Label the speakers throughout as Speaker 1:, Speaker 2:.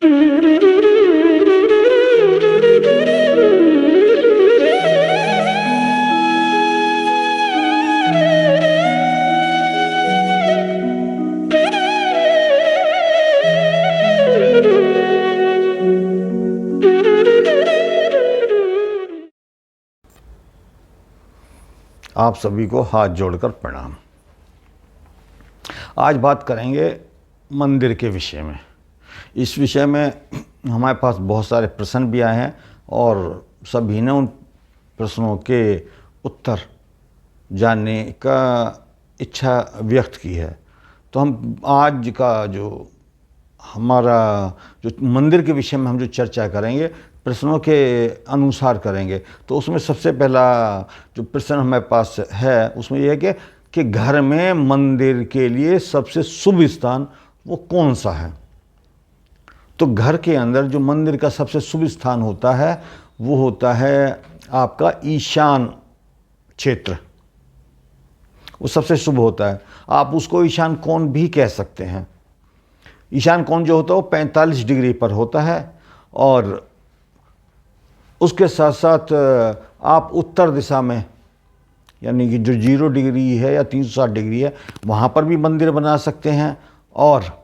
Speaker 1: आप सभी को हाथ जोड़कर प्रणाम। आज बात करेंगे मंदिर के विषय में। इस विषय में हमारे पास बहुत सारे प्रश्न भी आए हैं और सभी ने उन प्रश्नों के उत्तर जानने का इच्छा व्यक्त की है। तो हम आज का जो मंदिर के विषय में हम जो चर्चा करेंगे प्रश्नों के अनुसार करेंगे। तो उसमें सबसे पहला जो प्रश्न हमारे पास है उसमें यह है कि घर में मंदिर के लिए सबसे शुभ स्थान वो कौन सा है। तो घर के अंदर जो मंदिर का सबसे शुभ स्थान होता है वो होता है आपका ईशान क्षेत्र। वो सबसे शुभ होता है। आप उसको ईशान कोण भी कह सकते हैं। ईशान कोण जो होता है वो 45 डिग्री पर होता है और उसके साथ साथ आप उत्तर दिशा में यानी कि जो 0 डिग्री है या 360 डिग्री है वहाँ पर भी मंदिर बना सकते हैं और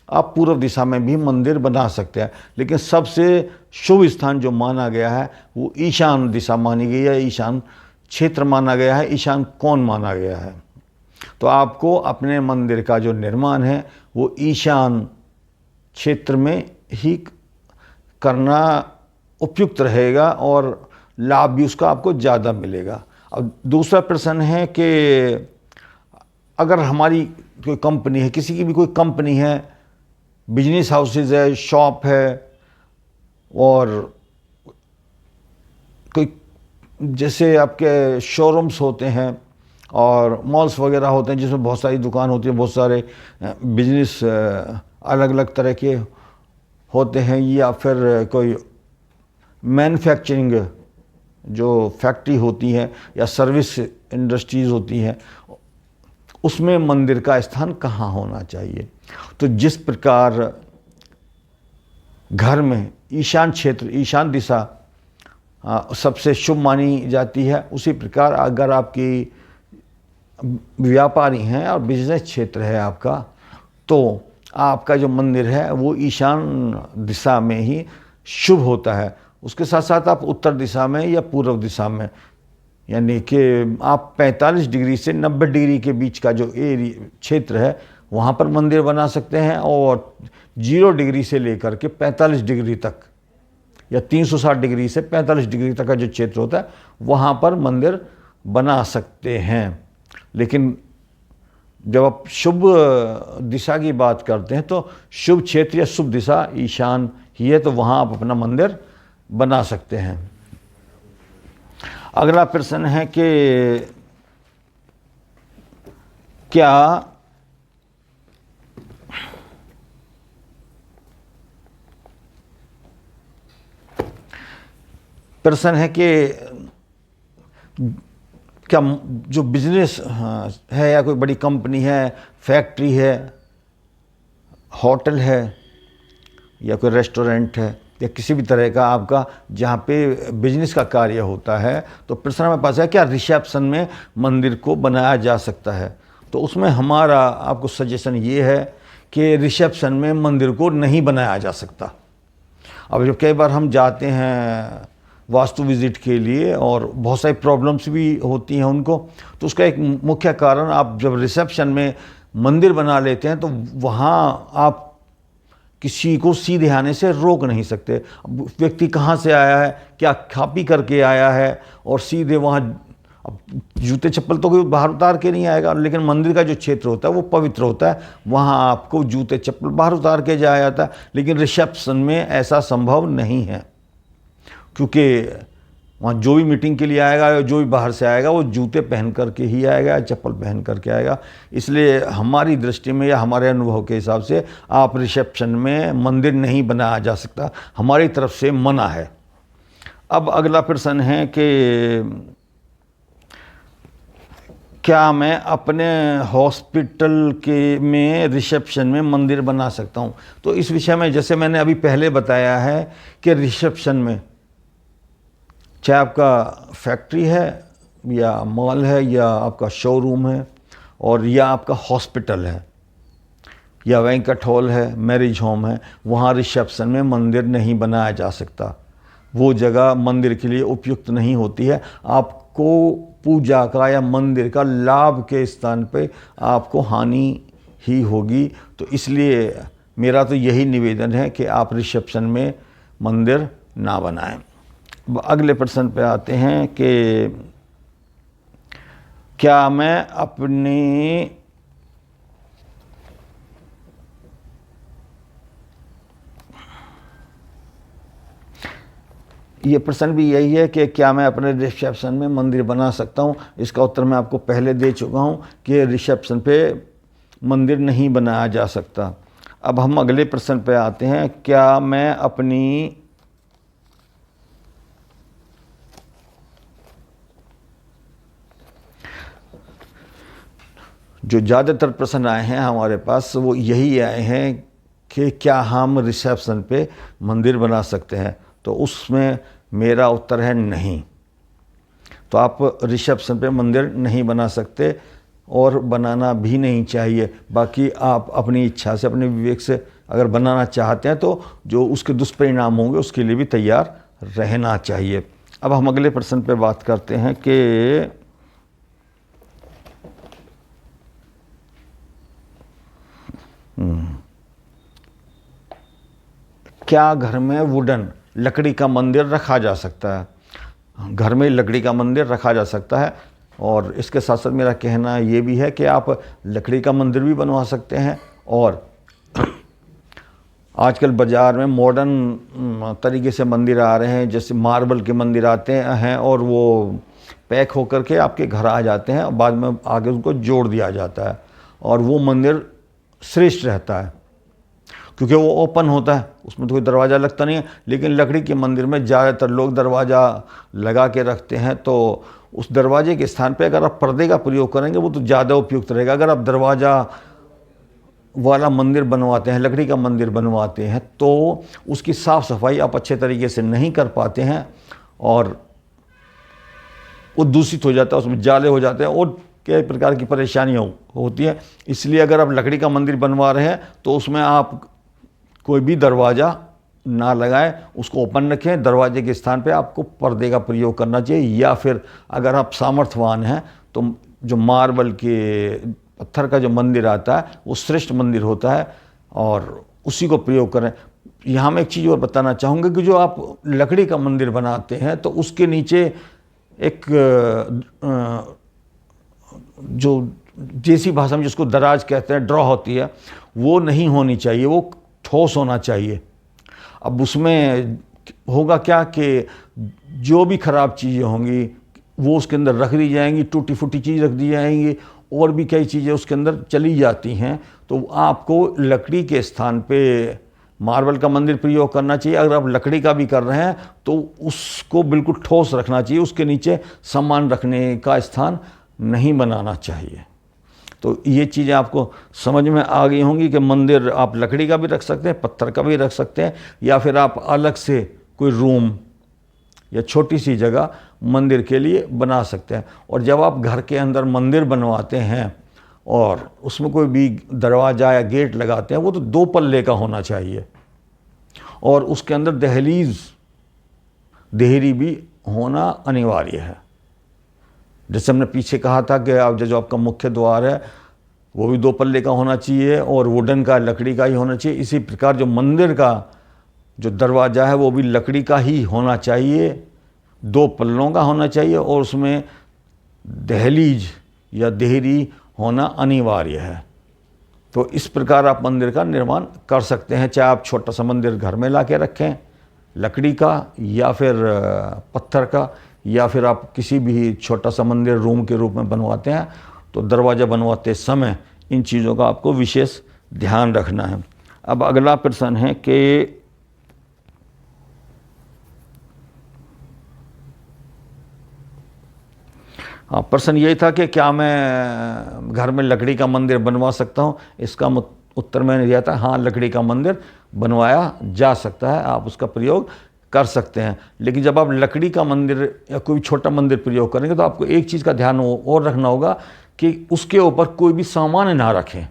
Speaker 1: आप पूर्व दिशा में भी मंदिर बना सकते हैं। लेकिन सबसे शुभ स्थान जो माना गया है वो ईशान दिशा मानी गई है, ईशान क्षेत्र माना गया है, ईशान कोण माना गया है। तो आपको अपने मंदिर का जो निर्माण है वो ईशान क्षेत्र में ही करना उपयुक्त रहेगा और लाभ भी उसका आपको ज़्यादा मिलेगा। अब दूसरा प्रश्न है कि अगर हमारी कोई कंपनी है, किसी की भी कोई कंपनी है, बिजनेस हाउसेज है, शॉप है और कोई जैसे आपके शोरूम्स होते हैं और मॉल्स वगैरह होते हैं जिसमें बहुत सारी दुकान होती है, बहुत सारे बिजनेस अलग अलग तरह के होते हैं, या फिर कोई मैन्युफैक्चरिंग जो फैक्ट्री होती है या सर्विस इंडस्ट्रीज़ होती हैं, उसमें मंदिर का स्थान कहाँ होना चाहिए। तो जिस प्रकार घर में ईशान क्षेत्र, ईशान दिशा सबसे शुभ मानी जाती है, उसी प्रकार अगर आपकी व्यापारी हैं और बिजनेस क्षेत्र है आपका, तो आपका जो मंदिर है वो ईशान दिशा में ही शुभ होता है। उसके साथ साथ आप उत्तर दिशा में या पूर्व दिशा में यानी कि आप 45 डिग्री से 90 डिग्री के बीच का जो एरिया क्षेत्र है वहाँ पर मंदिर बना सकते हैं और 0 डिग्री से लेकर के 45 डिग्री तक या 360 डिग्री से 45 डिग्री तक का जो क्षेत्र होता है वहाँ पर मंदिर बना सकते हैं। लेकिन जब आप शुभ दिशा की बात करते हैं तो शुभ क्षेत्र या शुभ दिशा ईशान ही है, तो वहाँ आप अपना मंदिर बना सकते हैं। अगला प्रश्न है कि क्या प्रश्न है कि क्या जो बिजनेस है या कोई बड़ी कंपनी है, फैक्ट्री है, होटल है या कोई रेस्टोरेंट है या किसी भी तरह का आपका जहाँ पे बिजनेस का कार्य होता है, तो प्रश्न हमारे पास है क्या रिसेप्शन में मंदिर को बनाया जा सकता है। तो उसमें हमारा आपको सजेशन ये है कि रिसेप्शन में मंदिर को नहीं बनाया जा सकता। अब जब कई बार हम जाते हैं वास्तु विजिट के लिए और बहुत सारी प्रॉब्लम्स भी होती हैं उनको, तो उसका एक मुख्य कारण आप जब रिसेप्शन में मंदिर बना लेते हैं तो वहाँ आप किसी को सीधे आने से रोक नहीं सकते। अब व्यक्ति कहाँ से आया है, क्या खा पी करके आया है और सीधे वहाँ, अब जूते चप्पल तो कोई बाहर उतार के नहीं आएगा, लेकिन मंदिर का जो क्षेत्र होता है वो पवित्र होता है, वहाँ आपको जूते चप्पल बाहर उतार के जाया जाता है। लेकिन रिसेप्शन में ऐसा संभव नहीं है क्योंकि वहाँ जो भी मीटिंग के लिए आएगा या जो भी बाहर से आएगा वो जूते पहन करके ही आएगा या चप्पल पहन करके आएगा। इसलिए हमारी दृष्टि में या हमारे अनुभव के हिसाब से आप रिसेप्शन में मंदिर नहीं बनाया जा सकता, हमारी तरफ से मना है। अब अगला प्रश्न है कि क्या मैं अपने हॉस्पिटल के में रिसेप्शन में मंदिर बना सकता हूँ? तो इस विषय में जैसे मैंने अभी पहले बताया है कि रिसेप्शन में, चाहे आपका फैक्ट्री है या मॉल है या आपका शोरूम है और या आपका हॉस्पिटल है या बैंक्वेट हॉल है, मैरिज होम है, वहाँ रिसेप्शन में मंदिर नहीं बनाया जा सकता। वो जगह मंदिर के लिए उपयुक्त नहीं होती है। आपको पूजा का या मंदिर का लाभ के स्थान पे आपको हानि ही होगी। तो इसलिए मेरा तो यही निवेदन है कि आप रिसेप्शन में मंदिर ना बनाएं। अगले प्रश्न पे आते हैं कि क्या मैं अपनी ये प्रश्न भी यही है कि क्या मैं अपने रिसेप्शन में मंदिर बना सकता हूँ? इसका उत्तर मैं आपको पहले दे चुका हूँ कि रिसेप्शन पे मंदिर नहीं बनाया जा सकता। अब हम अगले प्रश्न पे आते हैं, क्या मैं अपनी जो ज़्यादातर प्रश्न आए हैं हमारे पास वो यही आए हैं कि क्या हम रिसेप्शन पे मंदिर बना सकते हैं? तो उसमें मेरा उत्तर है नहीं। तो आप रिसेप्शन पे मंदिर नहीं बना सकते और बनाना भी नहीं चाहिए। बाकी आप अपनी इच्छा से, अपने विवेक से अगर बनाना चाहते हैं तो जो उसके दुष्परिणाम होंगे उसके लिए भी तैयार रहना चाहिए। अब हम अगले प्रश्न पे बात करते हैं कि क्या घर में वुडन लकड़ी का मंदिर रखा जा सकता है? घर में लकड़ी का मंदिर रखा जा सकता है। और इसके साथ साथ मेरा कहना ये भी है कि आप लकड़ी का मंदिर भी बनवा सकते हैं और आजकल बाज़ार में मॉडर्न तरीके से मंदिर आ रहे हैं, जैसे मार्बल के मंदिर आते हैं और वो पैक होकर के आपके घर आ जाते हैं और बाद में आगे उनको जोड़ दिया जाता है और वो मंदिर श्रेष्ठ रहता है क्योंकि वो ओपन होता है, उसमें तो कोई दरवाज़ा लगता नहीं है। लेकिन लकड़ी के मंदिर में ज़्यादातर लोग दरवाज़ा लगा के रखते हैं, तो उस दरवाजे के स्थान पे अगर आप पर्दे का प्रयोग करेंगे वो तो ज़्यादा उपयुक्त रहेगा। अगर आप दरवाज़ा वाला मंदिर बनवाते हैं, लकड़ी का मंदिर बनवाते हैं, तो उसकी साफ़ सफाई आप अच्छे तरीके से नहीं कर पाते हैं और वो दूषित हो जाता है, उसमें जाले हो जाते हैं और कई प्रकार की परेशानियाँ होती हैं। इसलिए अगर आप लकड़ी का मंदिर बनवा रहे हैं तो उसमें आप कोई भी दरवाज़ा ना लगाएं, उसको ओपन रखें। दरवाजे के स्थान पे आपको पर्दे का प्रयोग करना चाहिए या फिर अगर आप सामर्थ्यवान हैं तो जो मार्बल के पत्थर का जो मंदिर आता है वो श्रेष्ठ मंदिर होता है और उसी को प्रयोग करें। यहाँ मैं एक चीज़ और बताना चाहूँगा कि जो आप लकड़ी का मंदिर बनाते हैं तो उसके नीचे एक जो देसी भाषा में जिसको दराज कहते हैं, ड्रॉ होती है, वो नहीं होनी चाहिए, वो ठोस होना चाहिए। अब उसमें होगा क्या कि जो भी ख़राब चीज़ें होंगी वो उसके अंदर रख दी जाएंगी, टूटी फूटी चीज़ रख दी जाएंगी और भी कई चीज़ें उसके अंदर चली जाती हैं। तो आपको लकड़ी के स्थान पे मार्बल का मंदिर प्रयोग करना चाहिए। अगर आप लकड़ी का भी कर रहे हैं तो उसको बिल्कुल ठोस रखना चाहिए, उसके नीचे सामान रखने का स्थान नहीं बनाना चाहिए। तो ये चीज़ें आपको समझ में आ गई होंगी कि मंदिर आप लकड़ी का भी रख सकते हैं, पत्थर का भी रख सकते हैं या फिर आप अलग से कोई रूम या छोटी सी जगह मंदिर के लिए बना सकते हैं। और जब आप घर के अंदर मंदिर बनवाते हैं और उसमें कोई भी दरवाज़ा या गेट लगाते हैं वो तो 2 पल्ले का होना चाहिए और उसके अंदर देहरी भी होना अनिवार्य है। जैसे हमने पीछे कहा था कि आप जो आपका मुख्य द्वार है वो भी 2 पल्ले का होना चाहिए और वुडन का, लकड़ी का ही होना चाहिए। इसी प्रकार जो मंदिर का जो दरवाज़ा है वो भी लकड़ी का ही होना चाहिए, 2 पल्लों का होना चाहिए और उसमें दहलीज या देहरी होना अनिवार्य है। तो इस प्रकार आप मंदिर का निर्माण कर सकते हैं, चाहे आप छोटा सा मंदिर घर में ला के रखें लकड़ी का या फिर पत्थर का, या फिर आप किसी भी छोटा सा मंदिर रूम के रूप में बनवाते हैं तो दरवाज़ा बनवाते समय इन चीज़ों का आपको विशेष ध्यान रखना है। अब अगला प्रश्न है कि हाँ, प्रश्न यही था कि क्या मैं घर में लकड़ी का मंदिर बनवा सकता हूँ। इसका उत्तर मैंने दिया था, हाँ, लकड़ी का मंदिर बनवाया जा सकता है, आप उसका प्रयोग कर सकते हैं। लेकिन जब आप लकड़ी का मंदिर या कोई छोटा मंदिर प्रयोग करेंगे तो आपको एक चीज़ का ध्यान और रखना होगा कि उसके ऊपर कोई भी सामान ना रखें।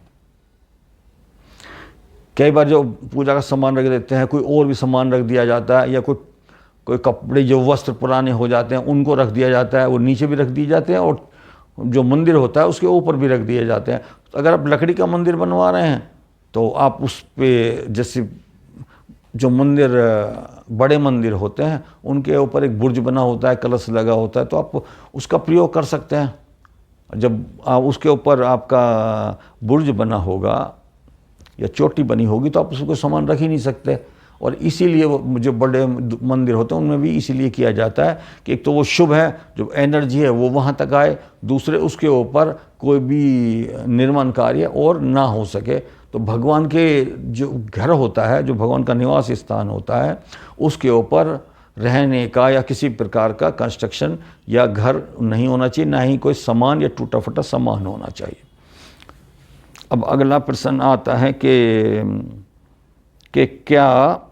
Speaker 1: कई बार जो पूजा का सामान रख देते हैं, कोई और भी सामान रख दिया जाता है, या कोई कपड़े जो वस्त्र पुराने हो जाते हैं उनको रख दिया जाता है, वो नीचे भी रख दिए जाते हैं और जो मंदिर होता है उसके ऊपर भी रख दिए जाते हैं। तो अगर आप लकड़ी का मंदिर बनवा रहे हैं तो आप उस पे, जैसे जो मंदिर बड़े मंदिर होते हैं उनके ऊपर एक बुर्ज बना होता है, कलश लगा होता है, तो आप उसका प्रयोग कर सकते हैं। जब आप उसके ऊपर आपका बुर्ज बना होगा या चोटी बनी होगी तो आप उसको सामान रख ही नहीं सकते। और इसीलिए वो जो बड़े मंदिर होते हैं उनमें भी इसीलिए किया जाता है कि एक तो वो शुभ है, जो एनर्जी है वो वहाँ तक आए, दूसरे उसके ऊपर कोई भी निर्माण कार्य और ना हो सके। तो भगवान के जो घर होता है, जो भगवान का निवास स्थान होता है, उसके ऊपर रहने का या किसी प्रकार का कंस्ट्रक्शन या घर नहीं होना चाहिए, ना ही कोई सामान या टूटा फटा सामान होना चाहिए। अब अगला प्रश्न आता है कि क्या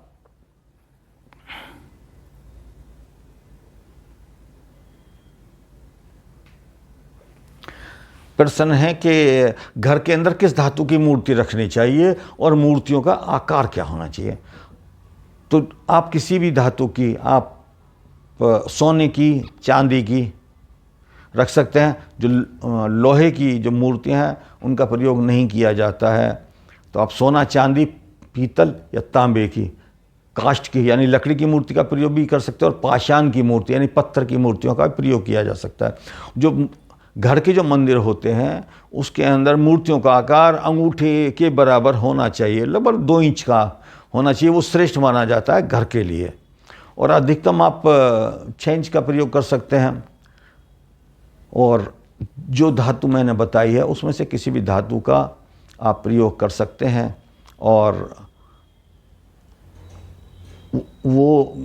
Speaker 1: प्रश्न है कि घर के अंदर किस धातु की मूर्ति रखनी चाहिए और मूर्तियों का आकार क्या होना चाहिए। तो आप किसी भी धातु की, आप सोने की, चांदी की रख सकते हैं। जो लोहे की जो मूर्तियां हैं उनका प्रयोग नहीं किया जाता है। तो आप सोना, चांदी, पीतल या तांबे की, काष्ठ की यानी लकड़ी की मूर्ति का प्रयोग भी कर सकते हैं, और पाषाण की मूर्ति यानी पत्थर की मूर्तियों का प्रयोग किया जा सकता है। जो घर के जो मंदिर होते हैं उसके अंदर मूर्तियों का आकार अंगूठे के बराबर होना चाहिए, लगभग 2 इंच का होना चाहिए, वो श्रेष्ठ माना जाता है घर के लिए। और अधिकतम आप 6 इंच का प्रयोग कर सकते हैं। और जो धातु मैंने बताई है उसमें से किसी भी धातु का आप प्रयोग कर सकते हैं। और वो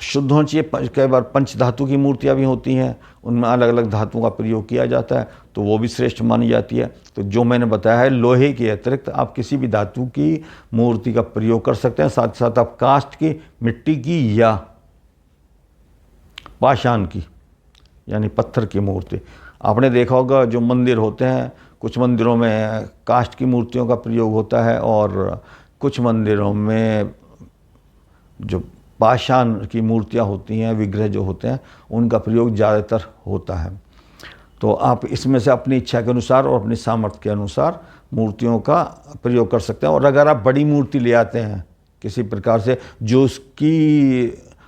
Speaker 1: शुद्ध होनी चाहिए। कई बार पंच धातु की मूर्तियाँ भी होती हैं, उनमें अलग अलग धातुओं का प्रयोग किया जाता है, तो वो भी श्रेष्ठ मानी जाती है। तो जो मैंने बताया है, लोहे के अतिरिक्त आप किसी भी धातु की मूर्ति का प्रयोग कर सकते हैं। साथ साथ आप काष्ठ की, मिट्टी की या पाषाण की यानी पत्थर की मूर्ति। आपने देखा होगा जो मंदिर होते हैं, कुछ मंदिरों में काष्ठ की मूर्तियों का प्रयोग होता है और कुछ मंदिरों में जो पाषाण की मूर्तियाँ होती हैं, विग्रह जो होते हैं, उनका प्रयोग ज़्यादातर होता है। तो आप इसमें से अपनी इच्छा के अनुसार और अपनी सामर्थ्य के अनुसार मूर्तियों का प्रयोग कर सकते हैं। और अगर आप बड़ी मूर्ति ले आते हैं किसी प्रकार से,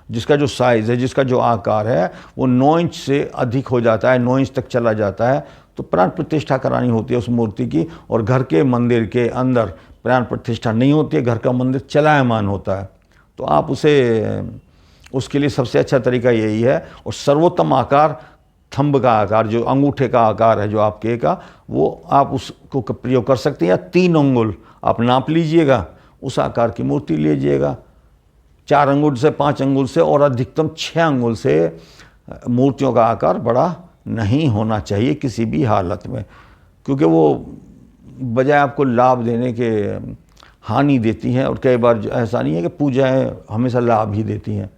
Speaker 1: जिसका जो साइज़ है, जिसका जो आकार है वो 9 इंच से अधिक हो जाता है, 9 इंच तक चला जाता है, तो प्राण प्रतिष्ठा करानी होती है उस मूर्ति की। और घर के मंदिर के अंदर प्राण प्रतिष्ठा नहीं होती है, घर का मंदिर चलायमान होता है। तो आप उसके लिए सबसे अच्छा तरीका यही है। और सर्वोत्तम आकार थंब का आकार, जो अंगूठे का आकार है जो आपके का, वो आप उसको प्रयोग कर सकते हैं। या 3 अंगुल आप नाप लीजिएगा, उस आकार की मूर्ति लीजिएगा। 4 अंगुल से, 5 अंगुल से और अधिकतम 6 अंगुल से मूर्तियों का आकार बड़ा नहीं होना चाहिए किसी भी हालत में, क्योंकि वो बजाय आपको लाभ देने के हानि देती हैं। और कई बार ऐसा नहीं है कि पूजाएं हमेशा लाभ ही देती हैं,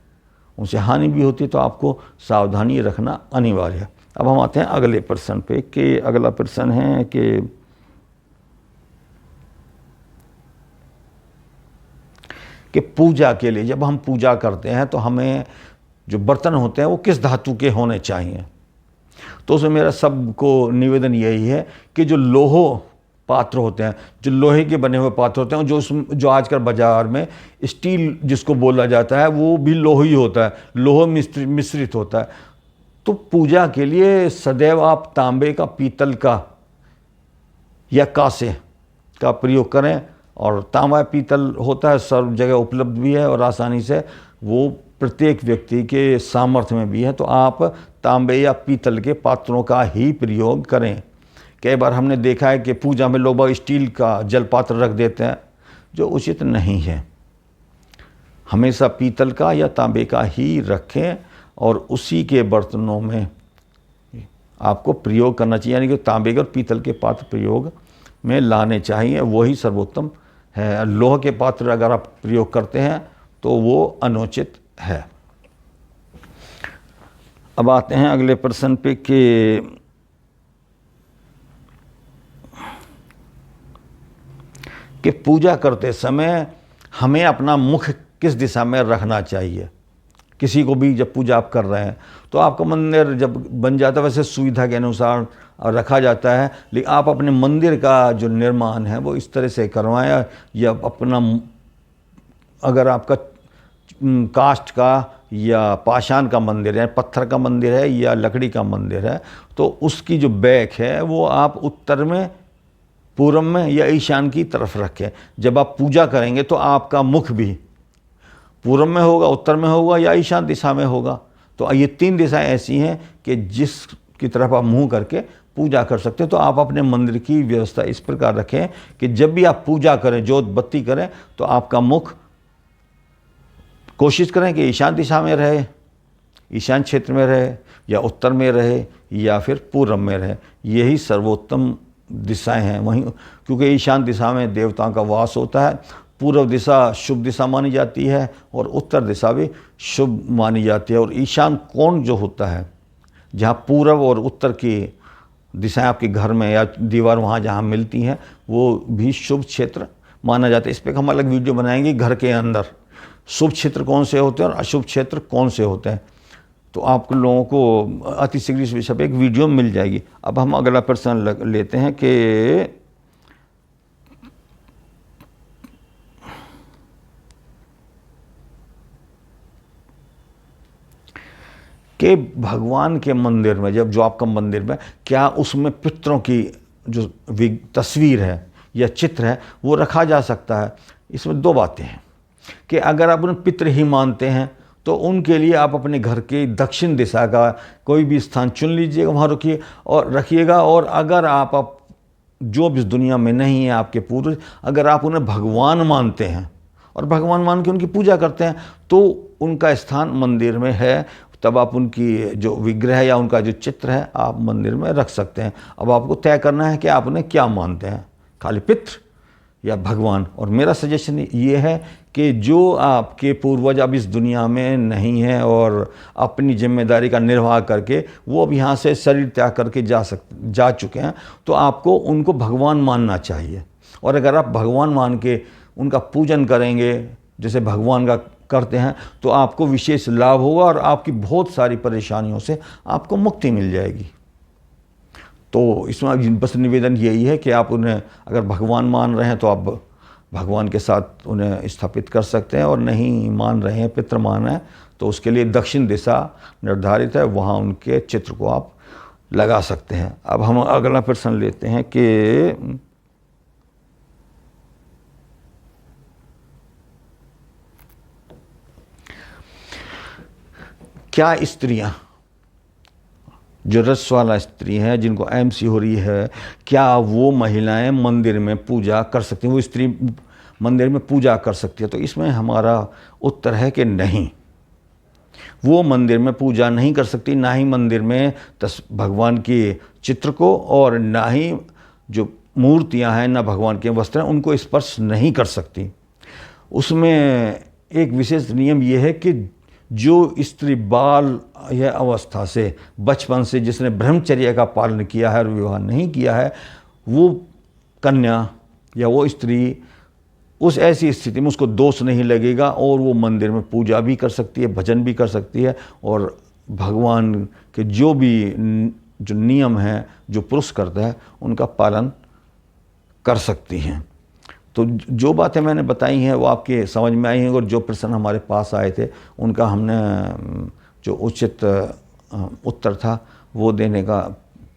Speaker 1: उनसे हानि भी होती है। तो आपको सावधानी रखना अनिवार्य है। अब हम आते हैं अगले प्रश्न पे कि अगला प्रश्न है कि पूजा के लिए जब हम पूजा करते हैं तो हमें जो बर्तन होते हैं वो किस धातु के होने चाहिए। तो उसमें मेरा सबको निवेदन यही है कि जो लोह पात्र होते हैं, जो लोहे के बने हुए पात्र होते हैं, जो आजकल बाजार में स्टील जिसको बोला जाता है वो भी लोह ही होता है, लोह मिश्रित होता है। तो पूजा के लिए सदैव आप तांबे का, पीतल का या कांसे का प्रयोग करें। और तांबा पीतल होता है, सर्व जगह उपलब्ध भी है और आसानी से वो प्रत्येक व्यक्ति के सामर्थ्य में भी है। तो आप तांबे या पीतल के पात्रों का ही प्रयोग करें। कई बार हमने देखा है कि पूजा में लोग स्टील का जल पात्र रख देते हैं, जो उचित नहीं है। हमेशा पीतल का या तांबे का ही रखें और उसी के बर्तनों में आपको प्रयोग करना चाहिए, यानी कि तांबे के और पीतल के पात्र प्रयोग में लाने चाहिए, वही सर्वोत्तम है। लोह के पात्र अगर आप प्रयोग करते हैं तो वो अनुचित है। अब आते हैं अगले प्रश्न पे कि पूजा करते समय हमें अपना मुख किस दिशा में रखना चाहिए। किसी को भी जब पूजा आप कर रहे हैं तो आपका मंदिर जब बन जाता है, वैसे सुविधा के अनुसार रखा जाता है, लेकिन आप अपने मंदिर का जो निर्माण है वो इस तरह से करवाएं, या अपना अगर आपका काष्ठ का या पाषाण का मंदिर है, पत्थर का मंदिर है या लकड़ी का मंदिर है, तो उसकी जो बैक है वो आप उत्तर में, पूर्व में या ईशान की तरफ रखें। जब आप पूजा करेंगे तो आपका मुख भी पूर्व में होगा, उत्तर में होगा या ईशान दिशा में होगा। तो ये 3 दिशाएं ऐसी हैं कि जिसकी तरफ आप मुंह करके पूजा कर सकते हैं। तो आप अपने मंदिर की व्यवस्था इस प्रकार रखें कि जब भी आप पूजा करें, जोत बत्ती करें, तो आपका मुख कोशिश करें कि ईशान दिशा में रहे, ईशान क्षेत्र में रहे, या उत्तर में रहे, या फिर पूर्व में रहे। यही सर्वोत्तम दिशाएं हैं। वहीं क्योंकि ईशान दिशा में देवताओं का वास होता है, पूर्व दिशा शुभ दिशा मानी जाती है और उत्तर दिशा भी शुभ मानी जाती है। और ईशान कोण जो होता है, जहाँ पूर्व और उत्तर की दिशाएं आपके घर में या दीवार वहाँ जहाँ मिलती हैं, वो भी शुभ क्षेत्र माना जाता है। इस पर हम अलग वीडियो बनाएंगे, घर के अंदर शुभ क्षेत्र कौन से होते हैं और अशुभ क्षेत्र कौन से होते हैं। तो आप लोगों को अति शीघ्र इस विषय पर एक वीडियो मिल जाएगी। अब हम अगला प्रश्न लेते हैं कि भगवान के मंदिर में, जब जो आपका मंदिर में, क्या उसमें पितरों की जो तस्वीर है या चित्र है वो रखा जा सकता है। इसमें 2 बातें हैं कि अगर आप उन्हें पितृ ही मानते हैं तो उनके लिए आप अपने घर के दक्षिण दिशा का कोई भी स्थान चुन लीजिएगा, वहाँ रखिएगा। और अगर आप जो भी इस दुनिया में नहीं है, आपके पूर्वज, अगर आप उन्हें भगवान मानते हैं और भगवान मान के उनकी पूजा करते हैं, तो उनका स्थान मंदिर में है। तब आप उनकी जो विग्रह या उनका जो चित्र है आप मंदिर में रख सकते हैं। अब आपको तय करना है कि आप उन्हें क्या मानते हैं, खाली पितृ या भगवान। और मेरा सजेशन ये है कि जो आपके पूर्वज अब इस दुनिया में नहीं हैं और अपनी जिम्मेदारी का निर्वाह करके वो अब यहाँ से शरीर त्याग करके जा चुके हैं, तो आपको उनको भगवान मानना चाहिए। और अगर आप भगवान मान के उनका पूजन करेंगे, जैसे भगवान का करते हैं, तो आपको विशेष लाभ होगा और आपकी बहुत सारी परेशानियों से आपको मुक्ति मिल जाएगी। तो इसमें बस निवेदन यही है कि आप उन्हें अगर भगवान मान रहे हैं तो आप भगवान के साथ उन्हें स्थापित कर सकते हैं, और नहीं मान रहे हैं, पितृ मान रहे हैं, तो उसके लिए दक्षिण दिशा निर्धारित है, वहाँ उनके चित्र को आप लगा सकते हैं। अब हम अगला प्रश्न लेते हैं कि क्या स्त्रियां, जो रस वाला स्त्री हैं, जिनको एमसी हो रही है, क्या वो महिलाएं मंदिर में पूजा कर सकती हैं, वो स्त्री मंदिर में पूजा कर सकती है? तो इसमें हमारा उत्तर है कि नहीं, वो मंदिर में पूजा नहीं कर सकती, ना ही मंदिर में भगवान के चित्र को, और ना ही जो मूर्तियां हैं, ना भगवान के वस्त्र हैं, उनको स्पर्श नहीं कर सकती। उसमें एक विशेष नियम ये है कि जो स्त्री बाल या अवस्था से, बचपन से जिसने ब्रह्मचर्य का पालन किया है और विवाह नहीं किया है, वो कन्या या वो स्त्री उस ऐसी स्थिति में उसको दोष नहीं लगेगा, और वो मंदिर में पूजा भी कर सकती है, भजन भी कर सकती है, और भगवान के जो नियम हैं जो पुरुष करता है उनका पालन कर सकती हैं। तो जो बातें मैंने बताई हैं वो आपके समझ में आई हैं, और जो प्रश्न हमारे पास आए थे उनका हमने जो उचित उत्तर था वो देने का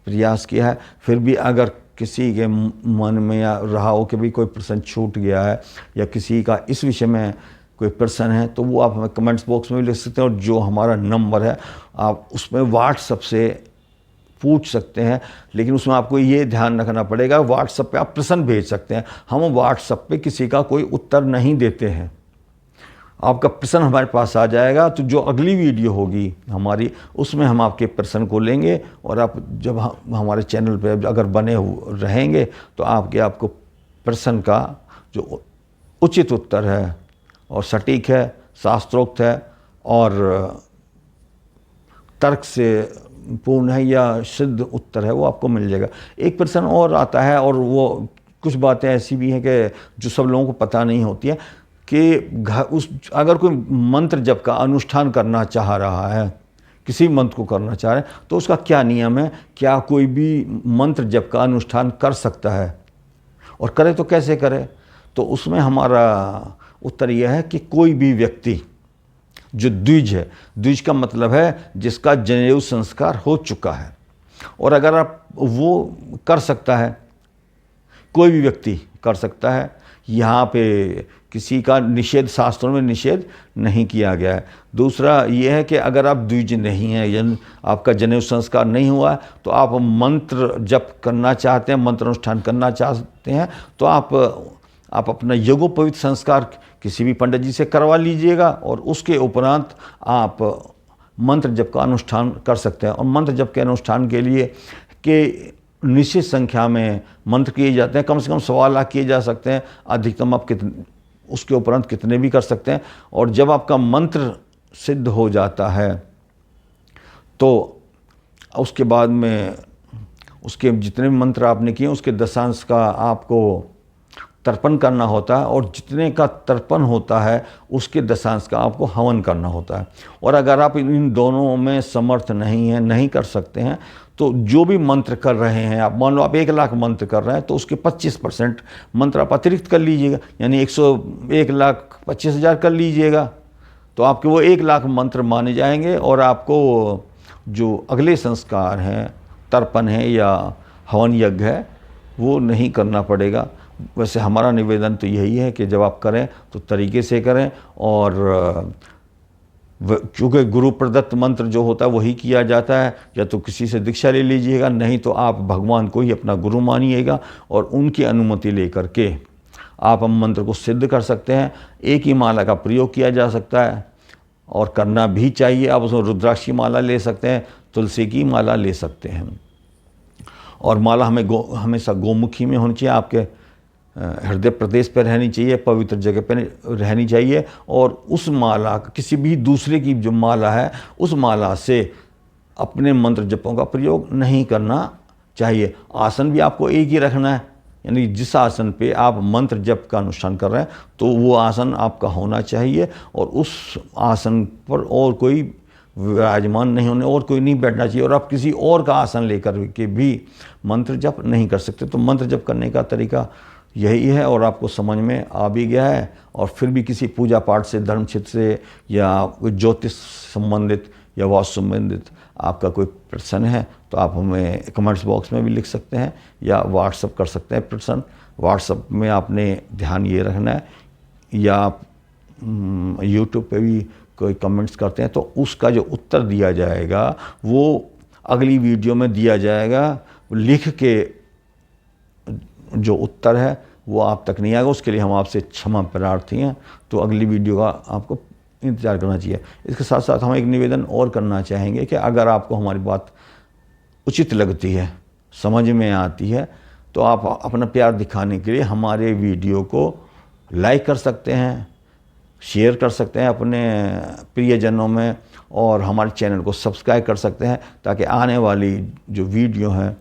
Speaker 1: प्रयास किया है। फिर भी अगर किसी के मन में या रहा हो कि भी कोई प्रश्न छूट गया है या किसी का इस विषय में कोई प्रश्न है, तो वो आप हमें कमेंट्स बॉक्स में भी लिख सकते हैं, और जो हमारा नंबर है आप उसमें व्हाट्सएप से पूछ सकते हैं। लेकिन उसमें आपको ये ध्यान रखना पड़ेगा, व्हाट्सएप पे आप प्रश्न भेज सकते हैं, हम व्हाट्सएप पे किसी का कोई उत्तर नहीं देते हैं। आपका प्रश्न हमारे पास आ जाएगा, तो जो अगली वीडियो होगी हमारी उसमें हम आपके प्रश्न को लेंगे, और आप जब हमारे चैनल पे अगर बने रहेंगे तो आपको प्रश्न का जो उचित उत्तर है और सटीक है, शास्त्रोक्त है और तर्क से पूर्ण है या सिद्ध उत्तर है, वो आपको मिल जाएगा। एक प्रश्न और आता है, और वो कुछ बातें ऐसी भी हैं कि जो सब लोगों को पता नहीं होती है, कि अगर कोई मंत्र जप का अनुष्ठान करना चाह रहा है, किसी मंत्र को करना चाह रहे हैं, तो उसका क्या नियम है, क्या कोई भी मंत्र जप का अनुष्ठान कर सकता है, और करे तो कैसे करे। तो उसमें हमारा उत्तर यह है कि कोई भी व्यक्ति जो द्विज है, द्विज का मतलब है जिसका जनेऊ संस्कार हो चुका है, और अगर आप वो कर सकता है, कोई भी व्यक्ति कर सकता है, यहाँ पे किसी का निषेध, शास्त्रों में निषेध नहीं किया गया है। दूसरा ये है कि अगर आप द्विज नहीं हैं, आपका जनेऊ संस्कार नहीं हुआ है, तो आप मंत्र जप करना चाहते हैं, मंत्र अनुष्ठान करना चाहते हैं, तो आप अपना यज्ञोपवीत संस्कार किसी भी पंडित जी से करवा लीजिएगा, और उसके उपरांत आप मंत्र जप का अनुष्ठान कर सकते हैं। और मंत्र जप के अनुष्ठान के लिए के निश्चित संख्या में मंत्र किए जाते हैं, कम से कम 1.25 लाख किए जा सकते हैं, अधिकतम आप उसके उपरांत कितने भी कर सकते हैं। और जब आपका मंत्र सिद्ध हो जाता है तो उसके बाद में उसके जितने भी मंत्र आपने किए उसके दशांश का आपको तर्पण करना होता है, और जितने का तर्पण होता है उसके दशांश का आपको हवन करना होता है। और अगर आप इन दोनों में समर्थ नहीं हैं, नहीं कर सकते हैं, तो जो भी मंत्र कर रहे हैं आप, मान लो आप 1 लाख मंत्र कर रहे हैं, तो उसके 25% मंत्र आप अतिरिक्त कर लीजिएगा, यानी 1,25,000 कर लीजिएगा, तो आपके वो 1 लाख मंत्र माने जाएंगे, और आपको जो अगले संस्कार हैं, तर्पण है या हवन यज्ञ है, वो नहीं करना पड़ेगा। वैसे हमारा निवेदन तो यही है कि जब आप करें तो तरीके से करें, और क्योंकि गुरु प्रदत्त मंत्र जो होता है वही किया जाता है, या तो किसी से दीक्षा ले लीजिएगा, नहीं तो आप भगवान को ही अपना गुरु मानिएगा, और उनकी अनुमति लेकर के आप मंत्र को सिद्ध कर सकते हैं। एक ही माला का प्रयोग किया जा सकता है, और करना भी चाहिए। आप उसमें रुद्राक्ष की माला ले सकते हैं, तुलसी की माला ले सकते हैं, और माला हमेशा गोमुखी में होनी चाहिए, आपके हृदय प्रदेश पर रहनी चाहिए, पवित्र जगह पर रहनी चाहिए। और उस माला, किसी भी दूसरे की जो माला है, उस माला से अपने मंत्र जपों का प्रयोग नहीं करना चाहिए। आसन भी आपको एक ही रखना है, यानी जिस आसन पे आप मंत्र जप का अनुष्ठान कर रहे हैं तो वो आसन आपका होना चाहिए, और उस आसन पर और कोई विराजमान नहीं होने, और कोई नहीं बैठना चाहिए, और आप किसी और का आसन लेकर के भी मंत्र जप नहीं कर सकते। तो मंत्र जप करने का तरीका यही है, और आपको समझ में आ भी गया है। और फिर भी किसी पूजा पाठ से, धर्म क्षेत्र से, या ज्योतिष संबंधित या वास्तु संबंधित आपका कोई प्रश्न है तो आप हमें कमेंट्स बॉक्स में भी लिख सकते हैं, या व्हाट्सअप कर सकते हैं प्रश्न। व्हाट्सअप में आपने ध्यान ये रखना है, या आप यूट्यूब पे भी कोई कमेंट्स करते हैं तो उसका जो उत्तर दिया जाएगा वो अगली वीडियो में दिया जाएगा। लिख के जो उत्तर है वो आप तक नहीं आएगा, उसके लिए हम आपसे क्षमा प्रार्थी हैं। तो अगली वीडियो का आपको इंतज़ार करना चाहिए। इसके साथ साथ हम एक निवेदन और करना चाहेंगे कि अगर आपको हमारी बात उचित लगती है, समझ में आती है, तो आप अपना प्यार दिखाने के लिए हमारे वीडियो को लाइक कर सकते हैं, शेयर कर सकते हैं अपने प्रियजनों में, और हमारे चैनल को सब्सक्राइब कर सकते हैं, ताकि आने वाली जो वीडियो हैं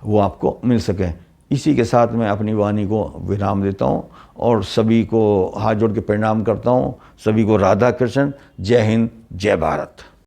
Speaker 1: वो आपको मिल सकें। इसी के साथ मैं अपनी वाणी को विराम देता हूँ, और सभी को हाथ जोड़ के प्रणाम करता हूँ। सभी को राधा कृष्ण, जय हिंद, जय भारत।